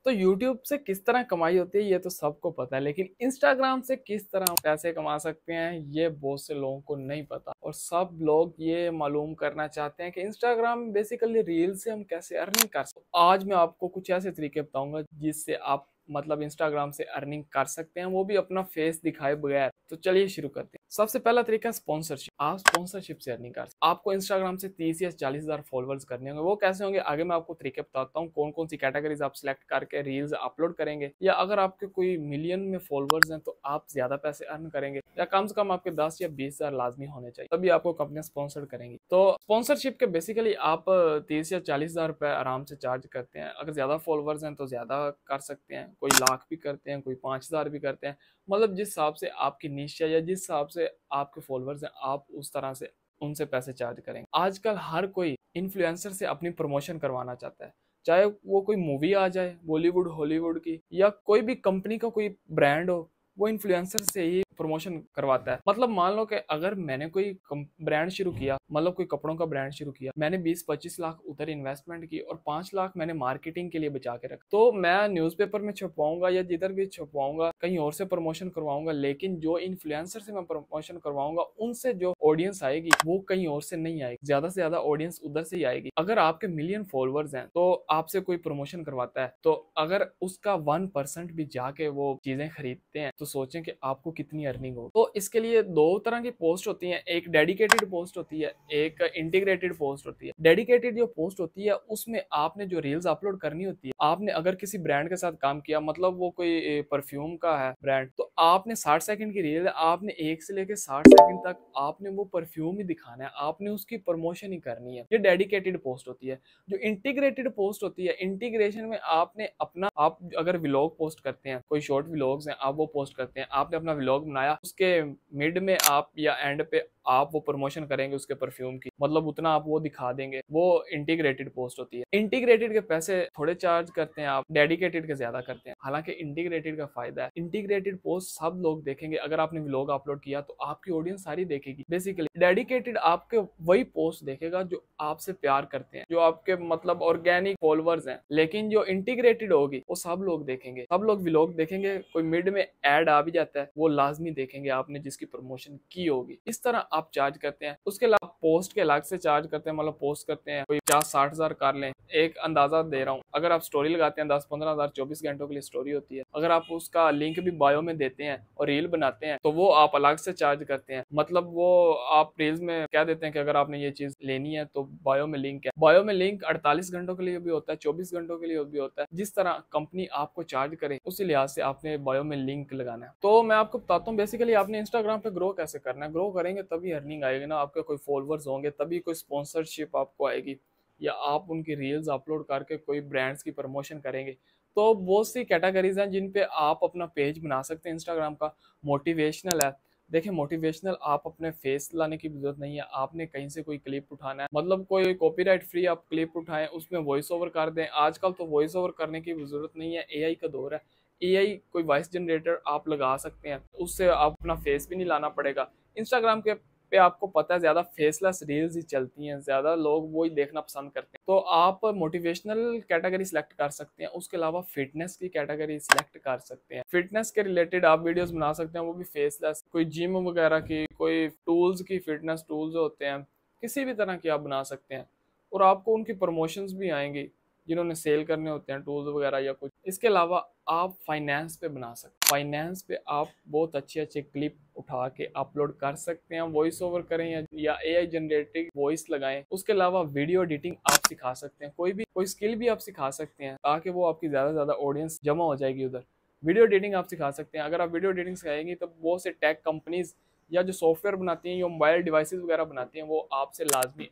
तो यूट्यूब से किस तरह कमाई होती है ये तो सबको पता है, लेकिन इंस्टाग्राम से किस तरह पैसे कमा सकते हैं ये बहुत से लोगों को नहीं पता। और सब लोग ये मालूम करना चाहते हैं कि इंस्टाग्राम बेसिकली रील से हम कैसे अर्निंग कर सकते हैं। आज मैं आपको कुछ ऐसे तरीके बताऊंगा जिससे आप मतलब इंस्टाग्राम से अर्निंग कर सकते हैं, वो भी अपना फेस दिखाए बगैर। तो चलिए शुरू करते हैं। सबसे पहला तरीका है स्पॉन्सरशिप। आप स्पॉन्सरशिप से अर्निंग कर सकते हैं। आपको इंस्टाग्राम से 30 या 40,000 फॉलोअर्स करने होंगे। वो कैसे होंगे आगे मैं आपको तरीके बताता हूँ, कौन कौन सी कैटेगरीज आप सिलेक्ट करके रील्स अपलोड करेंगे, या अगर आपके कोई मिलियन में फॉलोअर्स हैं तो आप ज्यादा पैसे अर्न करेंगे, या कम से कम आपके 10 या 20,000 लाजमी होने चाहिए, तभी आपको कंपनियां स्पॉन्सर करेंगी। तो स्पॉन्सरशिप के बेसिकली आप 30 या 40,000 रुपए आराम से चार्ज करते हैं। अगर ज्यादा फॉलोअर्स हैं तो ज्यादा कर सकते हैं, कोई लाख भी करते हैं, कोई 5,000 भी करते हैं। मतलब जिस हिसाब से आपकी निश है या जिस हिसाब से आपके फॉलोअर्स हैं आप उस तरह से उनसे पैसे चार्ज करेंगे। आजकल हर कोई इन्फ्लुएंसर से अपनी प्रमोशन करवाना चाहता है, चाहे वो कोई मूवी आ जाए बॉलीवुड हॉलीवुड की, या कोई भी कंपनी का कोई ब्रांड हो, वो इन्फ्लुएंसर से ही प्रमोशन करवाता है। मतलब मान लो कि अगर मैंने कोई ब्रांड शुरू किया, मतलब कोई कपड़ों का ब्रांड शुरू किया, मैंने 20-25 लाख उधर इन्वेस्टमेंट की और 5 लाख मैंने मार्केटिंग के लिए बचा के रखा, तो मैं न्यूज़पेपर में छपवाऊंगा या जिधर भी छपवाऊंगा कहीं और से प्रमोशन करवाऊंगा, लेकिन जो इन्फ्लुएंसर से मैं प्रमोशन करवाऊंगा उनसे जो ऑडियंस आएगी वो कहीं और से नहीं आएगी, ज्यादा से ज्यादा ऑडियंस उधर से ही आएगी। अगर आपके मिलियन फॉलोअर्स हैं तो आपसे कोई प्रमोशन करवाता है, तो अगर उसका 1% भी जाके वो चीजें खरीदते हैं तो सोचें कि आपको कितनी अर्निंग हो। तो इसके लिए दो तरह की पोस्ट होती है, एक डेडिकेटेड पोस्ट होती है, एक इंटीग्रेटेड पोस्ट होती है। डेडिकेटेड जो पोस्ट होती है उसमें आपने जो रील्स अपलोड करनी होती है, आपने अगर किसी ब्रांड के साथ काम किया, मतलब वो कोई परफ्यूम का है ब्रांड, तो आपने 60 सेकंड की रील है, आपने 1 से लेकर 60 सेकंड तक आपने वो परफ्यूम ही दिखाना है, आपने उसकी प्रमोशन ही करनी है। ये डेडिकेटेड पोस्ट होती है। जो इंटीग्रेटेड पोस्ट होती है, इंटीग्रेशन में आपने अपना, आप अगर व्लॉग पोस्ट करते हैं, कोई शॉर्ट व्लॉग्स हैं आप वो पोस्ट करते हैं, आपने अपना व्लॉग बनाया, उसके मिड में आप या एंड पे आप वो प्रमोशन करेंगे उसके परफ्यूम की, मतलब उतना आप वो दिखा देंगे, वो इंटीग्रेटेड पोस्ट होती है। इंटीग्रेटेड के पैसे थोड़े चार्ज करते हैं आप, डेडिकेटेड के ज्यादा करते हैं। हालांकि इंटीग्रेटेड का फायदा है, इंटीग्रेटेड पोस्ट सब लोग देखेंगे। अगर आपने व्लॉग अपलोड किया तो आपकी ऑडियंस सारी देखेगी। बेसिकली डेडिकेटेड आपके वही पोस्ट देखेगा जो आपसे प्यार करते हैं, जो आपके मतलब ऑर्गेनिक फॉलोअर्स हैं। लेकिन जो इंटीग्रेटेड होगी वो सब लोग देखेंगे, सब लोग व्लॉग देखेंगे, कोई मिड में ऐड आ भी जाता है वो लाजमी देखेंगे आपने जिसकी प्रमोशन की होगी। इस तरह आप चार्ज करते हैं। उसके अलावा पोस्ट के अलग से चार्ज करते हैं, मतलब पोस्ट करते हैं कोई 50-60 हजार कर लें, एक अंदाजा दे रहा हूँ। अगर आप स्टोरी लगाते हैं 10-15 हजार 24 घंटों के लिए स्टोरी होती है, अगर आप उसका लिंक भी बायो में देते हैं और रील बनाते हैं तो वो आप अलग से चार्ज करते हैं। मतलब वो आप रील्स में कह देते हैं कि अगर आपने ये चीज लेनी है तो बायो में लिंक है। बायो में लिंक 48 घंटों के लिए भी होता है, 24 घंटों के लिए भी होता है। जिस तरह कंपनी आपको चार्ज करे उसी लिहाज से आपने बायो में लिंक लगाना है। तो मैं आपको बताता हूँ बेसिकली आपने इंस्टाग्राम पे ग्रो कैसे करना है। ग्रो करेंगे तभी अर्निंग आएगी ना, आपके कोई फॉलोअर्स होंगे तभी कोई स्पॉन्सरशिप आपको आएगी, या आप उनकी रील्स अपलोड करके कोई ब्रांड्स की प्रमोशन करेंगे। तो बहुत सी कैटेगरीज हैं जिन पे आप अपना पेज बना सकते हैं इंस्टाग्राम का। मोटिवेशनल है, देखिए मोटिवेशनल आप अपने फेस लाने की जरूरत नहीं है, आपने कहीं से कोई क्लिप उठाना है, मतलब कोई कॉपीराइट फ्री आप क्लिप उठाएं, उसमें वॉइस ओवर कर दें। आजकल तो वॉइस ओवर करने की जरूरत नहीं है, एआई का दौर है। एआई कोई वॉइस जनरेटर आप लगा सकते हैं, उससे आप अपना फेस भी नहीं लाना पड़ेगा। इंस्टाग्राम के पे आपको पता है ज्यादा फेसलेस रील्स ही चलती हैं, ज्यादा लोग वो ही देखना पसंद करते हैं। तो आप मोटिवेशनल कैटेगरी सिलेक्ट कर सकते हैं। उसके अलावा फिटनेस की कैटेगरी सिलेक्ट कर सकते हैं, फिटनेस के रिलेटेड आप वीडियोस बना सकते हैं, वो भी फेसलेस, कोई जिम वगैरह की, कोई टूल्स की, फिटनेस टूल्स होते हैं किसी भी तरह की आप बना सकते हैं। और आपको उनकी प्रमोशंस भी आएंगी जिन्होंने सेल करने होते हैं टूल्स वगैरह या कुछ। इसके अलावा आप फाइनेंस पे बना सकते हैं, फाइनेंस पे आप बहुत अच्छे अच्छे क्लिप उठा के अपलोड कर सकते हैं, वॉइस ओवर करें या एआई जनरेटेड वॉइस लगाएं। उसके अलावा वीडियो एडिटिंग आप सिखा सकते हैं, कोई स्किल भी आप सिखा सकते हैं ताकि वो आपकी ज्यादा से ज्यादा ऑडियंस जमा हो जाएगी उधर। वीडियो एडिटिंग आप सिखा सकते हैं। अगर आप वीडियो एडिटिंग सिखाएंगे तो बहुत से टेक कंपनीज या जो सॉफ्टवेयर बनाती हैं या मोबाइल डिवाइसेस वगैरह बनाती हैं वो आपसे लाजमी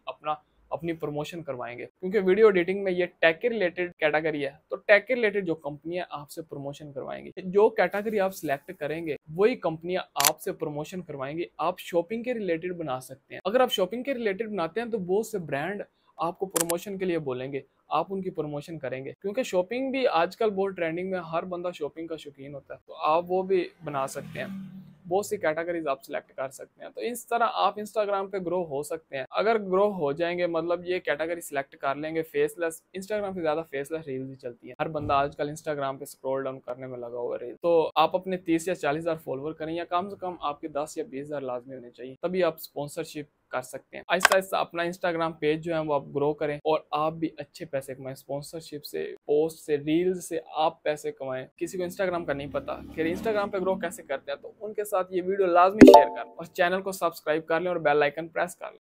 अपनी प्रमोशन करवाएंगे, क्योंकि वीडियो एडिटिंग में ये टेक के रिलेटेड कैटेगरी है। तो टेक के रिलेटेड जो कंपनियां आपसे प्रमोशन करवाएंगी, जो कैटेगरी आप सिलेक्ट करेंगे वही कंपनियां आपसे प्रमोशन करवाएंगी। आप शॉपिंग के रिलेटेड बना सकते हैं। अगर आप शॉपिंग के रिलेटेड बनाते हैं तो बहुत से ब्रांड आपको प्रमोशन के लिए बोलेंगे, आप उनकी प्रमोशन करेंगे, क्योंकि शॉपिंग भी आजकल बहुत ट्रेंडिंग में, हर बंदा शॉपिंग का शौकीन होता है। तो आप वो भी बना सकते हैं। बहुत सी कैटेगरीज आप सिलेक्ट कर सकते हैं। तो इस तरह आप इंस्टाग्राम पे ग्रो हो सकते हैं। अगर ग्रो हो जाएंगे मतलब ये कैटेगरी सिलेक्ट कर लेंगे फेसलेस, इंस्टाग्राम पे ज्यादा फेसलेस रील्स ही चलती है, हर बंदा आजकल इंस्टाग्राम पे स्क्रॉल डाउन करने में लगा हुआ है। तो आप अपने 30 या 40 हजार फॉलोवर करें, या कम से कम आपके 10 या 20 हजार लाजमी होने चाहिए, तभी आप स्पॉन्सरशिप कर सकते हैं। आहिस्ता आहिस्ता अपना इंस्टाग्राम पेज जो है वो आप ग्रो करें और आप भी अच्छे पैसे कमाएं। स्पॉन्सरशिप से, पोस्ट से, रील्स से आप पैसे कमाएं। किसी को इंस्टाग्राम का नहीं पता कि इंस्टाग्राम पे ग्रो कैसे करते हैं, तो उनके साथ ये वीडियो लाजमी शेयर कर और चैनल को सब्सक्राइब कर लें और बेल आइकन प्रेस कर लें।